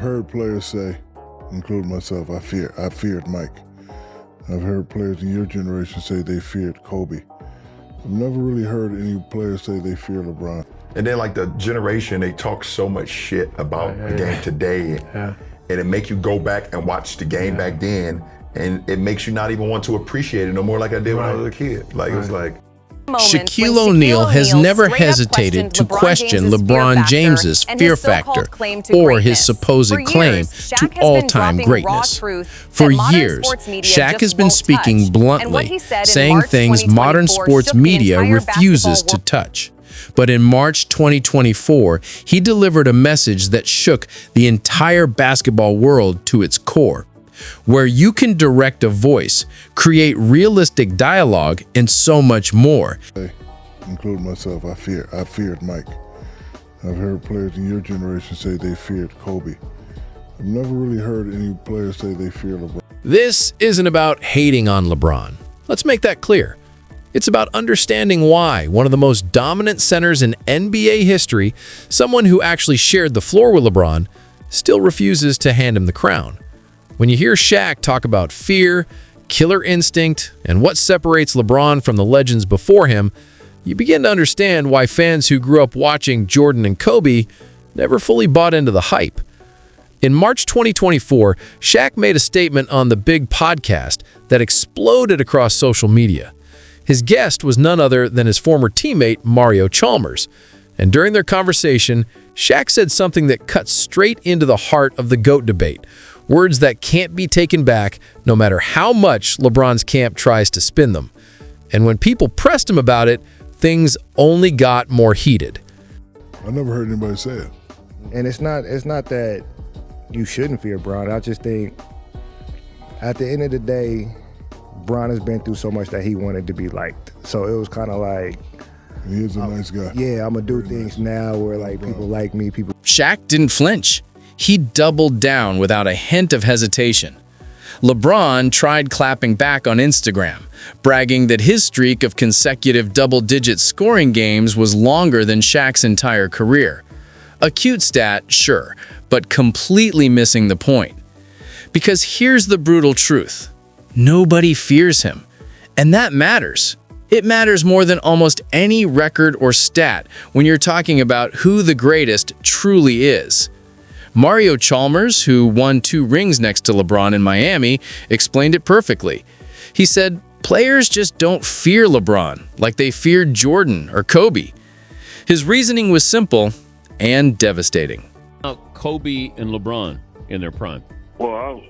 heard players say, including myself, I feared Mike. I've heard players in your generation say they feared Kobe. I've never really heard any players say they fear LeBron. And then like the generation, they talk so much shit about the game today. And it makes you go back and watch the game back then, and it makes you not even want to appreciate it no more like I did when I was a kid. Like, it's like, Shaquille O'Neal has never hesitated to question LeBron James's fear factor or his supposed claim to all-time greatness. For years, Shaq has been speaking bluntly, saying things modern sports media refuses to touch. But in March 2024, he delivered a message that shook the entire basketball world to its core, where you can direct a voice, create realistic dialogue, and so much more. Including myself, I feared Mike. I've heard players in your generation say they feared Kobe. I've never really heard any players say they fear LeBron. This isn't about hating on LeBron. Let's make that clear. It's about understanding why one of the most dominant centers in NBA history, someone who actually shared the floor with LeBron, still refuses to hand him the crown. When you hear Shaq talk about fear, killer instinct, and what separates LeBron from the legends before him, you begin to understand why fans who grew up watching Jordan and Kobe never fully bought into the hype. In March 2024, Shaq made a statement on the Big Podcast that exploded across social media. His guest was none other than his former teammate, Mario Chalmers. And during their conversation, Shaq said something that cut straight into the heart of the GOAT debate. Words that can't be taken back no matter how much LeBron's camp tries to spin them. And when people pressed him about it, things only got more heated. I never heard anybody say it. And it's not that you shouldn't fear Bron. I just think at the end of the day, Bron has been through so much that he wanted to be liked. So it was kind of like, he's a nice guy. Yeah, I'm gonna do things now where like people like me. Shaq didn't flinch. He doubled down without a hint of hesitation. LeBron tried clapping back on Instagram, bragging that his streak of consecutive double-digit scoring games was longer than Shaq's entire career. A cute stat, sure, but completely missing the point. Because here's the brutal truth. Nobody fears him. And that matters. It matters more than almost any record or stat when you're talking about who the greatest truly is. Mario Chalmers, who won 2 rings next to LeBron in Miami, explained it perfectly. He said, players just don't fear LeBron like they feared Jordan or Kobe. His reasoning was simple and devastating. Kobe and LeBron in their prime. Well,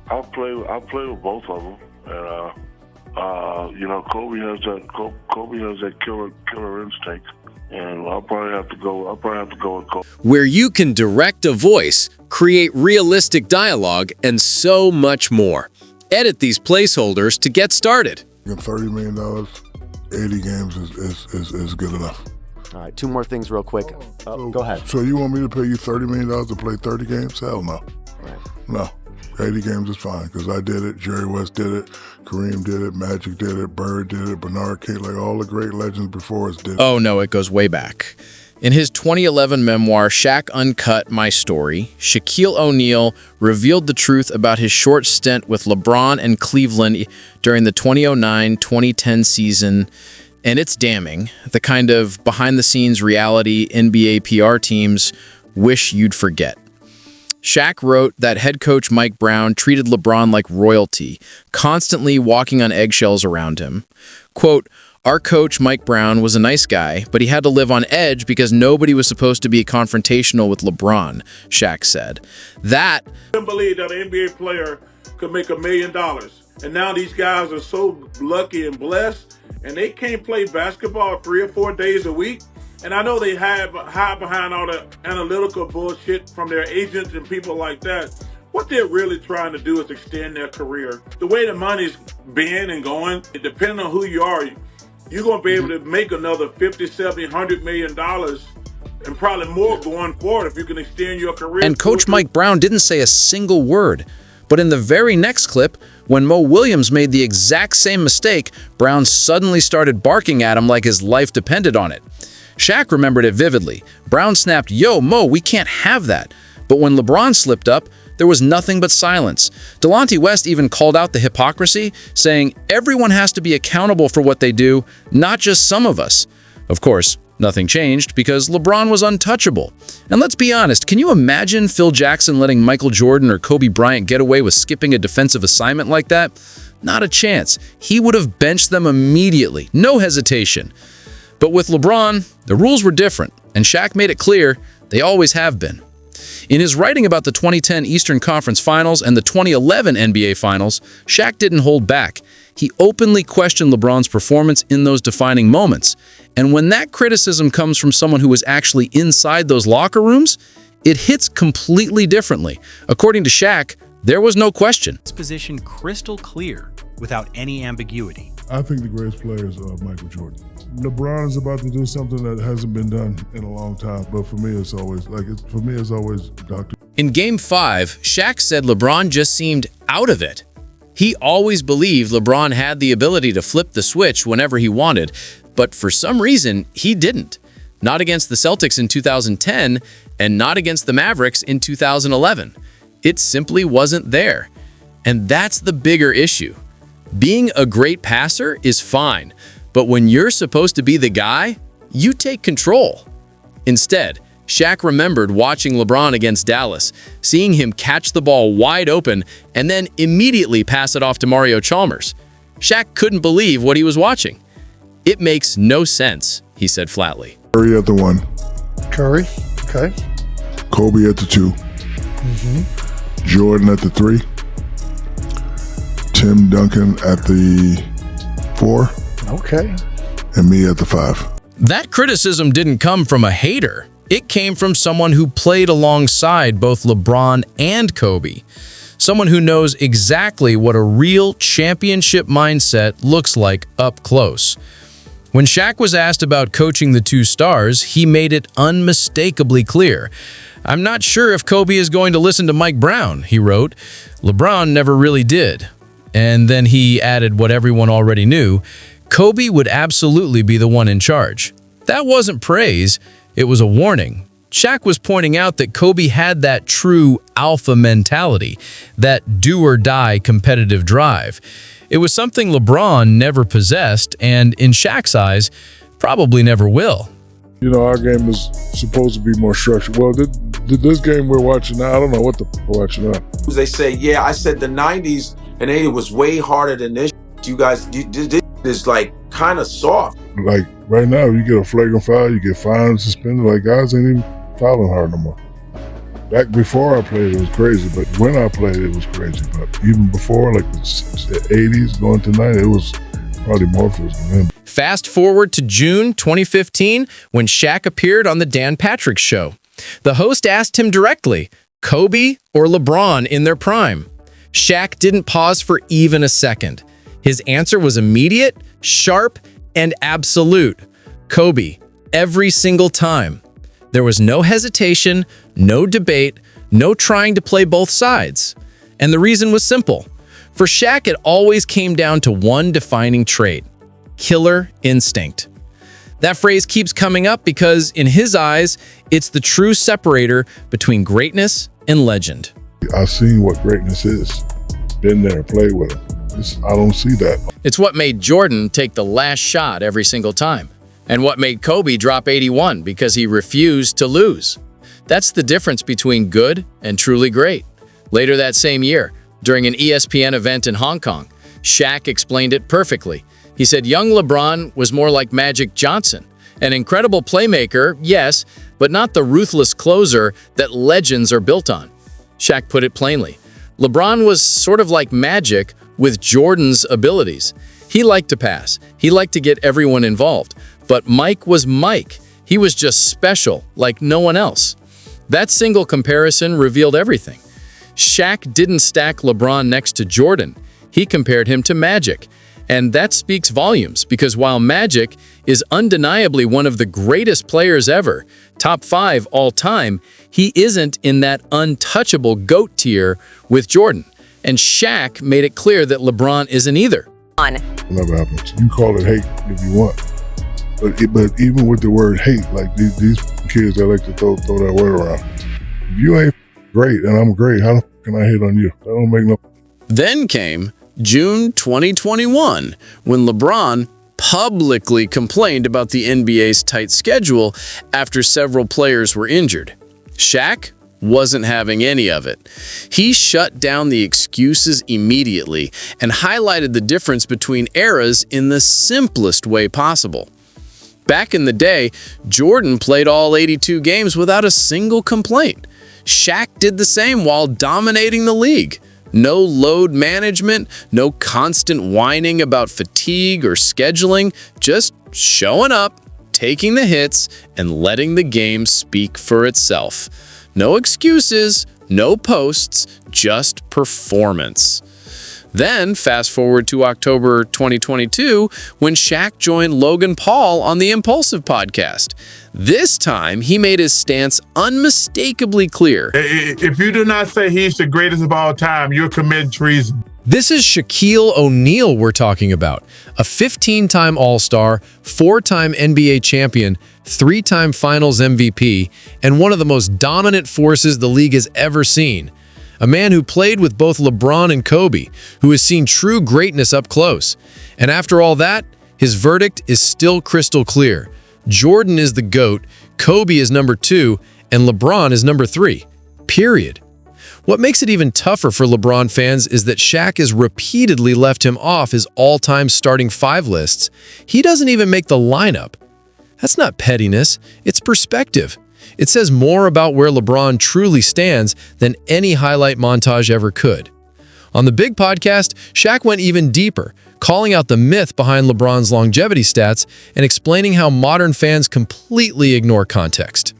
I'll play with both of them, and you know, Kobe has that killer instinct, and I'll probably have to go with Kobe. Where you can direct a voice, create realistic dialogue, and so much more. Edit these placeholders to get started. $30 million, 80 games is good enough. All right, 2 more things real quick. Go ahead. So you want me to pay you $30 million to play 30 games? Hell no. Right. No. 80 games is fine, because I did it, Jerry West did it, Kareem did it, Magic did it, Bird did it, Bernard King, like all the great legends before us did it. Oh no, it goes way back. In his 2011 memoir, Shaq Uncut My Story, Shaquille O'Neal revealed the truth about his short stint with LeBron and Cleveland during the 2009-2010 season, and it's damning, the kind of behind-the-scenes reality NBA PR teams wish you'd forget. Shaq wrote that head coach Mike Brown treated LeBron like royalty, constantly walking on eggshells around him. Quote, our coach Mike Brown was a nice guy, but he had to live on edge because nobody was supposed to be confrontational with LeBron, Shaq said. That... I couldn't believe that an NBA player could make $1 million. And now these guys are so lucky and blessed, and they can't play basketball 3 or 4 days a week. And I know they hide behind all the analytical bullshit from their agents and people like that. What they're really trying to do is extend their career. The way the money's been and going, depending on who you are, you're going to be able to make another $50, $70, $100 million and probably more going forward if you can extend your career. And Coach Mike Brown didn't say a single word. But in the very next clip, when Mo Williams made the exact same mistake, Brown suddenly started barking at him like his life depended on it. Shaq remembered it vividly. Brown snapped, yo, Mo, we can't have that. But when LeBron slipped up, there was nothing but silence. Delonte West even called out the hypocrisy, saying, "Everyone has to be accountable for what they do, not just some of us." Of course, nothing changed because LeBron was untouchable. And let's be honest, can you imagine Phil Jackson letting Michael Jordan or Kobe Bryant get away with skipping a defensive assignment like that? Not a chance. He would have benched them immediately, no hesitation. But with LeBron, the rules were different, and Shaq made it clear they always have been. In his writing about the 2010 Eastern Conference Finals and the 2011 NBA Finals, Shaq didn't hold back. He openly questioned LeBron's performance in those defining moments. And when that criticism comes from someone who was actually inside those locker rooms, it hits completely differently. According to Shaq, there was no question. This position crystal clear without any ambiguity. I think the greatest player is Michael Jordan. LeBron is about to do something that hasn't been done in a long time, but for me, it's always Dr. In Game 5, Shaq said LeBron just seemed out of it. He always believed LeBron had the ability to flip the switch whenever he wanted, but for some reason, he didn't. Not against the Celtics in 2010, and not against the Mavericks in 2011. It simply wasn't there. And that's the bigger issue. Being a great passer is fine, but when you're supposed to be the guy, you take control. Instead, Shaq remembered watching LeBron against Dallas, seeing him catch the ball wide open and then immediately pass it off to Mario Chalmers. Shaq couldn't believe what he was watching. "It makes no sense," he said flatly. Curry at the 1. Curry, okay. Kobe at the 2. Jordan at the 3. Tim Duncan at the 4. Okay. And me at the 5. That criticism didn't come from a hater. It came from someone who played alongside both LeBron and Kobe. Someone who knows exactly what a real championship mindset looks like up close. When Shaq was asked about coaching the two stars, he made it unmistakably clear. "I'm not sure if Kobe is going to listen to Mike Brown," he wrote. "LeBron never really did." And then he added what everyone already knew: Kobe would absolutely be the one in charge. That wasn't praise, it was a warning. Shaq was pointing out that Kobe had that true alpha mentality, that do-or-die competitive drive. It was something LeBron never possessed, and in Shaq's eyes, probably never will. You know, our game is supposed to be more structured. Well, this game we're watching now, I don't know what we're watching now. They say, yeah, I said the 90s and 80s was way harder than this. You guys, this is like kind of soft. Like right now, you get a flagrant foul, you get fined, suspended. Like guys ain't even fouling hard no more. Back before I played, it was crazy, but when I played, it was crazy. But even before, like the 80s going to 90s, it was probably more physical then. Fast forward to June 2015, when Shaq appeared on the Dan Patrick Show. The host asked him directly, Kobe or LeBron in their prime? Shaq didn't pause for even a second. His answer was immediate, sharp, and absolute. Kobe, every single time. There was no hesitation, no debate, no trying to play both sides. And the reason was simple. For Shaq, it always came down to one defining trait: killer instinct. That phrase keeps coming up because, in his eyes, it's the true separator between greatness and legend. I've seen what greatness is. Been there, played with it. I don't see that. It's what made Jordan take the last shot every single time, and what made Kobe drop 81 because he refused to lose. That's the difference between good and truly great. Later that same year, during an ESPN event in Hong Kong, Shaq explained it perfectly. He said young LeBron was more like Magic Johnson, an incredible playmaker, yes, but not the ruthless closer that legends are built on. Shaq put it plainly. LeBron was sort of like Magic with Jordan's abilities. He liked to pass. He liked to get everyone involved. But Mike was Mike. He was just special, like no one else. That single comparison revealed everything. Shaq didn't stack LeBron next to Jordan. He compared him to Magic. And that speaks volumes, because while Magic is undeniably one of the greatest players ever, top 5 all time, he isn't in that untouchable GOAT tier with Jordan. And Shaq made it clear that LeBron isn't either. It never happens. You call it hate if you want. But even with the word hate, like these kids that like to throw that word around, if you ain't great, and I'm great. How the fuck can I hate on you? That don't make no. Then came June 2021, when LeBron publicly complained about the NBA's tight schedule after several players were injured. Shaq wasn't having any of it. He shut down the excuses immediately and highlighted the difference between eras in the simplest way possible. Back in the day, Jordan played all 82 games without a single complaint. Shaq did the same while dominating the league. No load management, no constant whining about fatigue or scheduling, just showing up, taking the hits, and letting the game speak for itself. No excuses, no posts, just performance. Then, fast forward to October 2022, when Shaq joined Logan Paul on the Impulsive podcast. This time, he made his stance unmistakably clear. If you do not say he's the greatest of all time, you're committing treason. This is Shaquille O'Neal we're talking about, a 15-time All-Star, 4-time NBA champion, 3-time Finals MVP, and one of the most dominant forces the league has ever seen. A man who played with both LeBron and Kobe, who has seen true greatness up close. And after all that, his verdict is still crystal clear. Jordan is the GOAT, Kobe is number 2, and LeBron is number 3. Period. What makes it even tougher for LeBron fans is that Shaq has repeatedly left him off his all-time starting 5 lists. He doesn't even make the lineup. That's not pettiness, it's perspective. It says more about where LeBron truly stands than any highlight montage ever could. On the Big Podcast, Shaq went even deeper, calling out the myth behind LeBron's longevity stats and explaining how modern fans completely ignore context.